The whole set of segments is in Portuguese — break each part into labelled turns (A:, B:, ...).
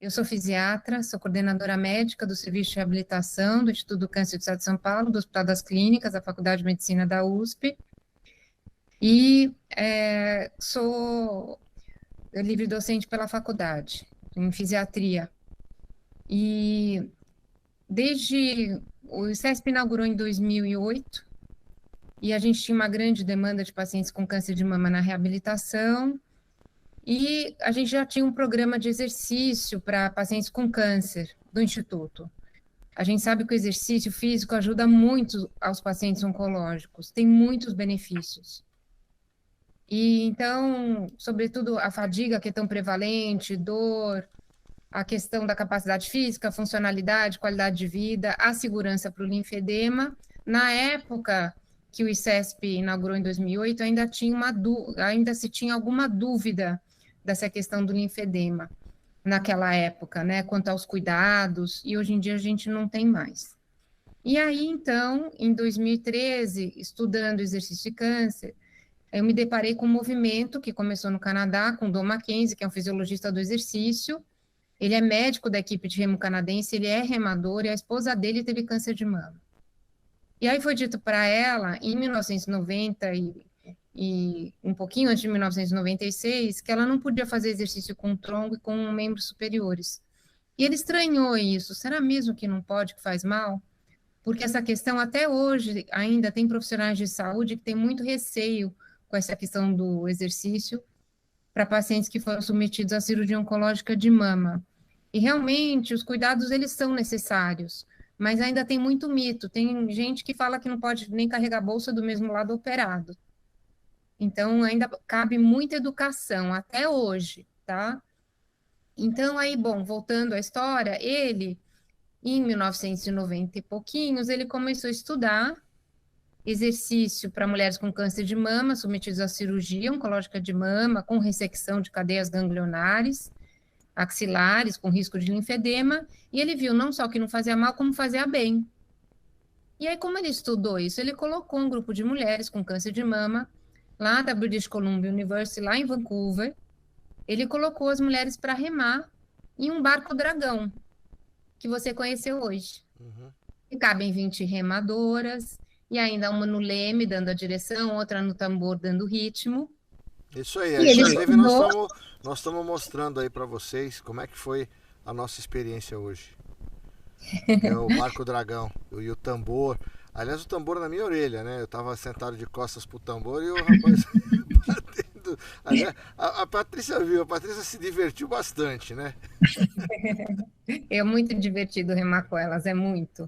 A: Eu sou fisiatra, sou coordenadora médica do Serviço de Reabilitação do Instituto do Câncer do Estado de São Paulo, do Hospital das Clínicas, da Faculdade de Medicina da USP, e sou livre docente pela faculdade, em fisiatria. E desde o ICESP inaugurou em 2008, e a gente tinha uma grande demanda de pacientes com câncer de mama na reabilitação, e a gente já tinha um programa de exercício para pacientes com câncer do Instituto. A gente sabe que o exercício físico ajuda muito aos pacientes oncológicos, tem muitos benefícios. E então, sobretudo a fadiga que é tão prevalente, dor, a questão da capacidade física, funcionalidade, qualidade de vida, a segurança para o linfedema. Na época que o ICESP inaugurou em 2008, ainda se tinha alguma dúvida dessa questão do linfedema naquela época, né, quanto aos cuidados, e hoje em dia a gente não tem mais. E aí, então, em 2013, estudando exercício de câncer, eu me deparei com um movimento que começou no Canadá, com o Don Mackenzie, que é um fisiologista do exercício. Ele é médico da equipe de remo canadense, ele é remador, e a esposa dele teve câncer de mama. E aí foi dito para ela, em 1990 e um pouquinho antes de 1996, que ela não podia fazer exercício com o tronco e com membros superiores. E ele estranhou isso. Será mesmo que não pode, que faz mal? Porque essa questão, até hoje, ainda tem profissionais de saúde que têm muito receio com essa questão do exercício para pacientes que foram submetidos à cirurgia oncológica de mama. E realmente, os cuidados, eles são necessários, mas ainda tem muito mito. Tem gente que fala que não pode nem carregar a bolsa do mesmo lado operado. Então, ainda cabe muita educação, até hoje, tá? Então, aí, bom, voltando à história, ele, em 1990 e pouquinhos, ele começou a estudar exercício para mulheres com câncer de mama, submetidas à cirurgia oncológica de mama, com ressecção de cadeias ganglionares, axilares, com risco de linfedema, e ele viu não só que não fazia mal, como fazia bem. E aí, como ele estudou isso? Ele colocou um grupo de mulheres com câncer de mama, lá da British Columbia University, lá em Vancouver. Ele colocou as mulheres para remar em um barco dragão, que você conheceu hoje.
B: Uhum.
A: E cabem 20 remadoras, e ainda uma no leme, dando a direção, outra no tambor, dando o ritmo.
B: Isso aí,
A: E ele
B: inclusive
A: estudou...
B: nós estamos mostrando aí para vocês como é que foi a nossa experiência hoje. É o Barco Dragão e o tambor. Aliás, o tambor na minha orelha, né? Eu tava sentado de costas pro tambor e o rapaz batendo. Aliás, a Patrícia viu, a Patrícia se divertiu bastante, né?
A: É muito divertido remar com elas, é muito.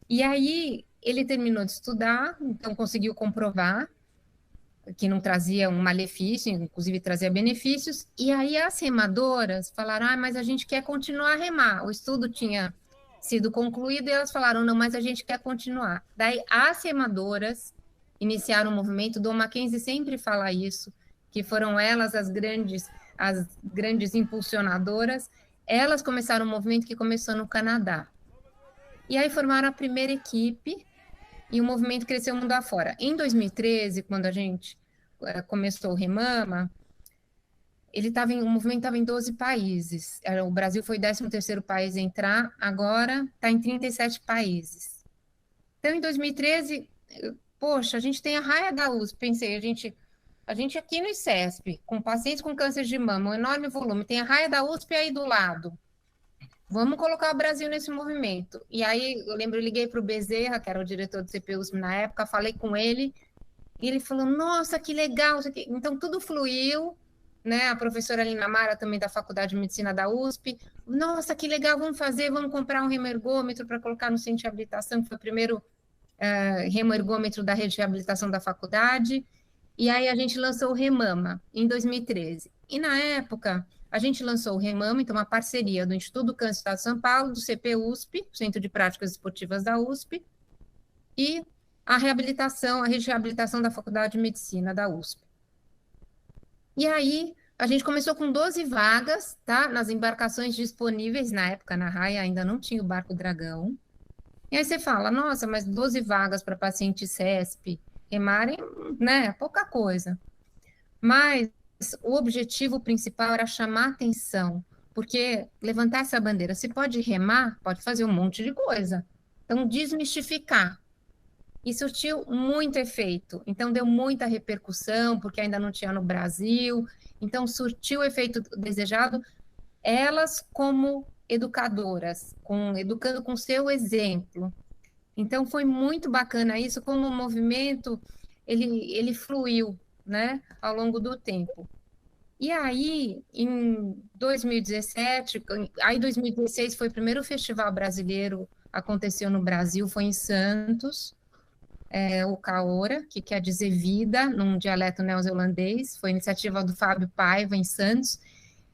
A: E aí, ele terminou de estudar, então conseguiu comprovar que não trazia um malefício, inclusive trazia benefícios. E aí as remadoras falaram, mas a gente quer continuar a remar. O estudo tinha sido concluído e elas falaram, não, mas a gente quer continuar. Daí as remadoras iniciaram o movimento, Don Mackenzie sempre fala isso, que foram elas as grandes impulsionadoras. Elas começaram um movimento que começou no Canadá. E aí formaram a primeira equipe, e o movimento cresceu mundo afora. Em 2013, quando a gente começou o Remama, o movimento estava em 12 países. O Brasil foi o 13º país a entrar, agora está em 37 países. Então, em 2013, poxa, a gente tem a raia da USP, pensei, a gente aqui no ICESP, com pacientes com câncer de mama, um enorme volume, tem a raia da USP aí do lado. Vamos colocar o Brasil nesse movimento. E aí, eu lembro, eu liguei para o Bezerra, que era o diretor do CPUSP na época, falei com ele, e ele falou, nossa, que legal. Então, tudo fluiu, né? A professora Lina Mara, também da Faculdade de Medicina da USP, nossa, que legal, vamos comprar um remoergômetro para colocar no centro de reabilitação, que foi o primeiro remoergômetro da rede de reabilitação da faculdade. E aí a gente lançou o Remama, em 2013. E na época... A gente lançou o Remama, então uma parceria do Instituto do Câncer do Estado de São Paulo, do CPUSP, Centro de Práticas Esportivas da USP, e a reabilitação, a rede de reabilitação da Faculdade de Medicina da USP. E aí, a gente começou com 12 vagas, tá? Nas embarcações disponíveis, na época, na raia, ainda não tinha o Barco Dragão. E aí você fala, nossa, mas 12 vagas para paciente CESP remarem, né? Pouca coisa. Mas o objetivo principal era chamar atenção porque levantar essa bandeira, se pode remar, pode fazer um monte de coisa. Então, desmistificar. E surtiu muito efeito. Então, deu muita repercussão, porque ainda não tinha no Brasil. Então, surtiu o efeito desejado. Elas, como educadoras, educando com seu exemplo. Então, foi muito bacana isso, como o movimento, ele fluiu, né, ao longo do tempo. E aí, em 2017, aí 2016 foi o primeiro festival brasileiro, aconteceu no Brasil, foi em Santos, o Caora, que quer dizer vida, num dialeto neozelandês, foi iniciativa do Fábio Paiva, em Santos.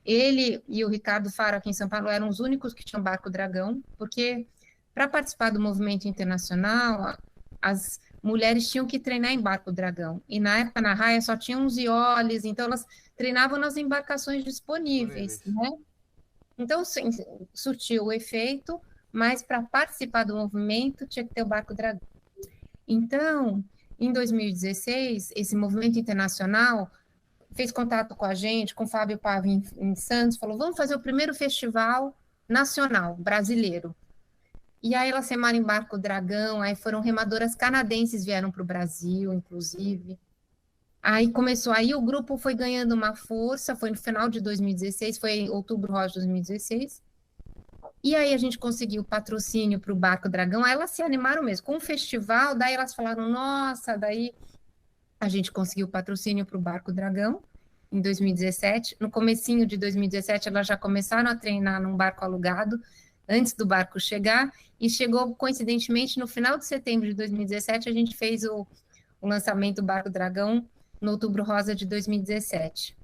A: Ele e o Ricardo Faro, aqui em São Paulo, eram os únicos que tinham barco dragão, porque para participar do movimento internacional, as mulheres tinham que treinar em barco dragão. E na época, na raia, só tinham os ioles, então elas treinavam nas embarcações disponíveis,
B: Disponíveis.
A: né? Então, sim, surtiu o efeito, mas para participar do movimento tinha que ter o barco dragão. Então, em 2016, esse movimento internacional fez contato com a gente, com o Fábio Pava em Santos, falou, vamos fazer o primeiro festival nacional, brasileiro. E aí elas remaram em barco Dragão, aí foram remadoras canadenses, vieram para o Brasil, inclusive. Aí começou, aí o grupo foi ganhando uma força, foi no final de 2016, foi em outubro rosa de 2016. E aí a gente conseguiu patrocínio para o Barco Dragão, aí elas se animaram mesmo, com o festival, daí elas falaram, nossa, daí a gente conseguiu patrocínio para o Barco Dragão em 2017. No comecinho de 2017, elas já começaram a treinar num barco alugado, antes do barco chegar, e chegou, coincidentemente, no final de setembro de 2017, a gente fez o lançamento do Barco Dragão no Outubro Rosa de 2017.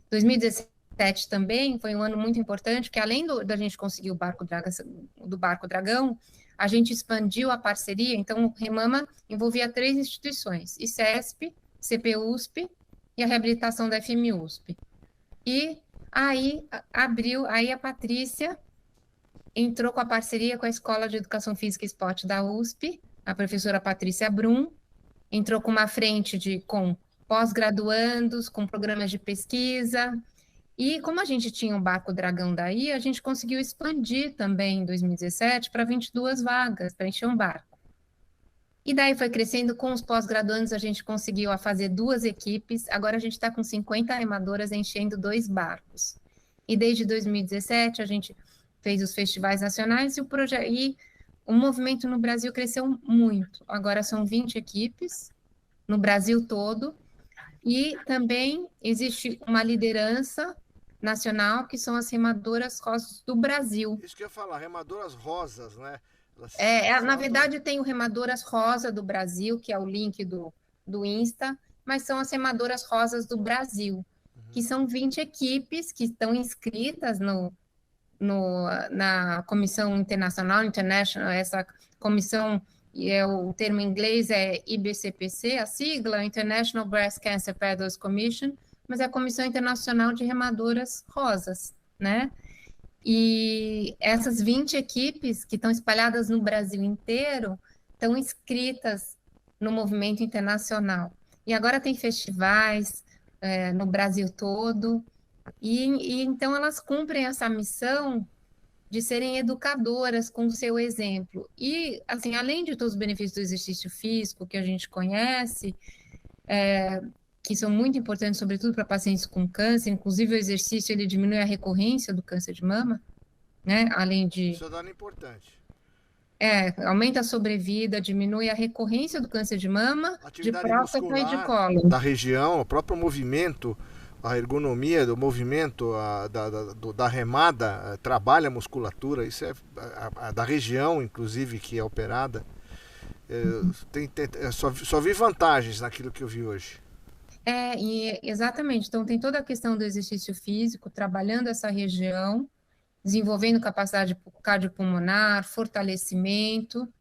A: 2017 também foi um ano muito importante, porque além da gente conseguir o do Barco Dragão, a gente expandiu a parceria, então o Remama envolvia 3 instituições, ICESP, CPUSP e a reabilitação da FMUSP. E aí aí a Patrícia entrou com a parceria com a Escola de Educação Física e Esporte da USP, a professora Patrícia Brum, entrou com uma frente com pós-graduandos, com programas de pesquisa, e como a gente tinha um barco Dragão daí, a gente conseguiu expandir também em 2017 para 22 vagas, para encher um barco. E daí foi crescendo, com os pós-graduandos a gente conseguiu fazer 2 equipes, agora a gente está com 50 remadoras enchendo 2 barcos. E desde 2017 a gente fez os festivais nacionais e o movimento no Brasil cresceu muito. Agora são 20 equipes no Brasil todo, e também existe uma liderança nacional, que são as remadoras rosas do Brasil.
B: Isso que eu ia falar, remadoras rosas, né?
A: Na verdade, tem o Remadoras Rosa do Brasil, que é o link do Insta, mas são as Remadoras Rosas do Brasil, que são 20 equipes que estão inscritas na Comissão International, essa comissão, o termo em inglês é IBCPC, a sigla, International Breast Cancer Paddlers Commission, mas é a Comissão Internacional de Remadoras Rosas, né? E essas 20 equipes que estão espalhadas no Brasil inteiro estão inscritas no movimento internacional. E agora tem festivais no Brasil todo, e então elas cumprem essa missão de serem educadoras com o seu exemplo. E, assim, além de todos os benefícios do exercício físico que a gente conhece, que são muito importantes, sobretudo para pacientes com câncer, inclusive o exercício ele diminui a recorrência do câncer de mama, né? Além de...
B: Isso é dado importante.
A: Aumenta a sobrevida, diminui a recorrência do câncer de mama, de próstata e de colo.
B: Da região, o próprio movimento, a ergonomia do movimento, da remada, trabalha a musculatura, isso é da região, inclusive, que é operada. Só vi vantagens naquilo que eu vi hoje.
A: Exatamente. Então, tem toda a questão do exercício físico, trabalhando essa região, desenvolvendo capacidade cardiopulmonar, fortalecimento,